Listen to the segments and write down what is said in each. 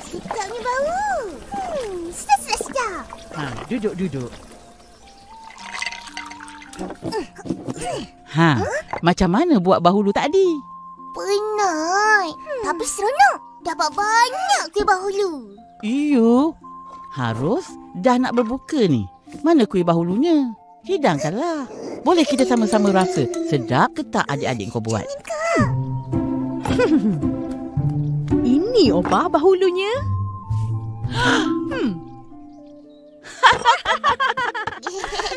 Sedapnya bau. Sedap. Duduk. Macam mana buat bahulu tadi? Penat. Tapi seronok. Dapat banyak kuih bahulu. Iyo. Harus dah nak berbuka ni. Mana kuih bahulunya? Hidangkanlah. Boleh kita sama-sama rasa sedap ke tak adik-adik kau buat? Ini Opah bahulunya.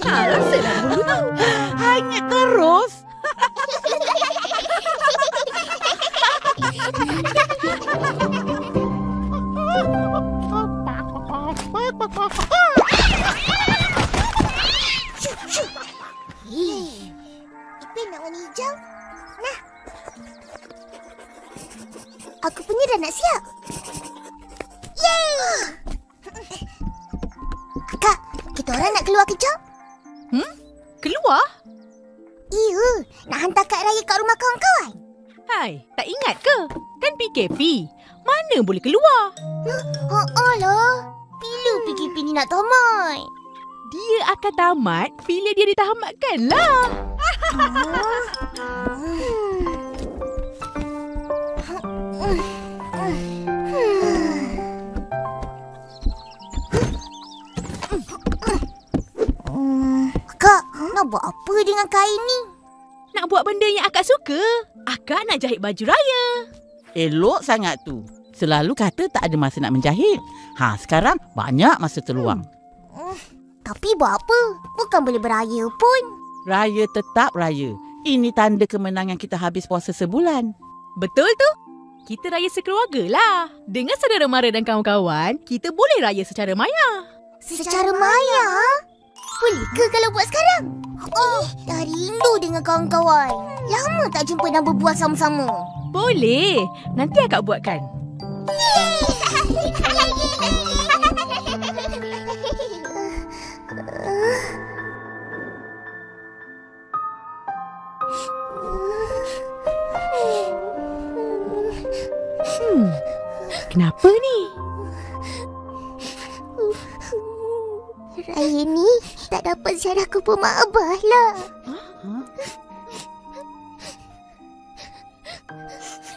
Rasa dah bahulu tu. Hanyut terus. Ipin nak warna hijau? Nah. Aku punya dah nak siap. Yeay! Kak, kita orang nak keluar kejap? Keluar? Iya, nak hantar Kak Raya kat rumah kawan-kawan. Hai, tak ingat ke? Kan PKP. Mana boleh keluar? Alah, bila PKP ni nak tamat? Dia akan tamat bila dia ditamatkan lah. Kak, nak buat apa dengan kain ni? Nak buat benda yang akak suka. Akak nak jahit baju raya. Elok sangat tu. Selalu kata tak ada masa nak menjahit. Sekarang banyak masa terluang. Tapi buat apa? Bukan boleh beraya pun. Raya tetap raya. Ini tanda kemenangan kita habis puasa sebulan. Betul tu. Kita raya sekeluarga lah. Dengan saudara mara dan kawan-kawan, kita boleh raya secara maya. Secara maya? Boleh ke kalau buat sekarang? Dah rindu dengan kawan-kawan. Lama tak jumpa dan berbual sama-sama. Boleh. Nanti akak buatkan. Kenapa ni? Raya ni tak dapat ziarah kubur mak abah lah.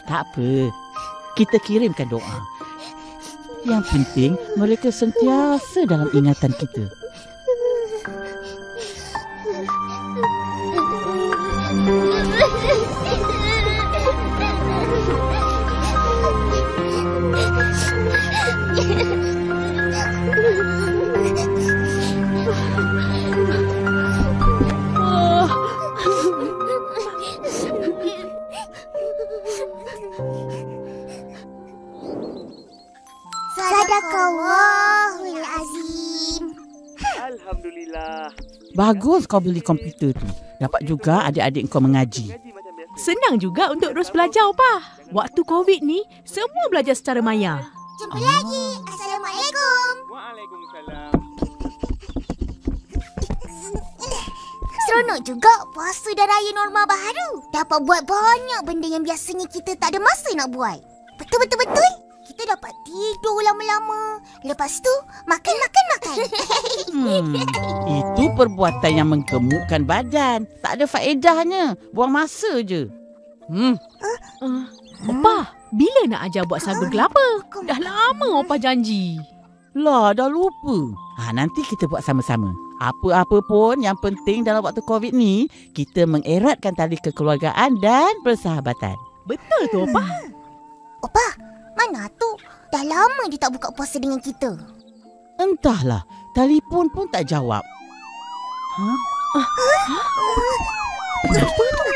Tak apa. Kita kirimkan doa. Yang penting mereka sentiasa dalam ingatan kita. Sadaqallahul azim. Alhamdulillah. Bagus kau beli komputer tu. Dapat juga adik-adik kau mengaji. Senang juga untuk terus belajar, Opah. Waktu COVID ni, semua belajar secara maya. Jumpa lagi. Assalamualaikum. Waalaikumsalam. Seronok juga puasa dan raya normal baharu. Dapat buat banyak benda yang biasanya kita tak ada masa nak buat. Betul. Kita dapat tidur lama-lama. Lepas tu, makan. Itu perbuatan yang menggemukkan badan. Tak ada faedahnya. Buang masa je. Opah, bila nak ajar buat sagu kelapa? Dah lama Opah janji. Lah, dah lupa. Nanti kita buat sama-sama. Apa-apa pun yang penting dalam waktu COVID ni, kita mengeratkan tali kekeluargaan dan persahabatan. Betul tu, Opah. Opah, mana tu? Dah lama dia tak buka puasa dengan kita. Entahlah, telefon pun tak jawab. Kenapa tu?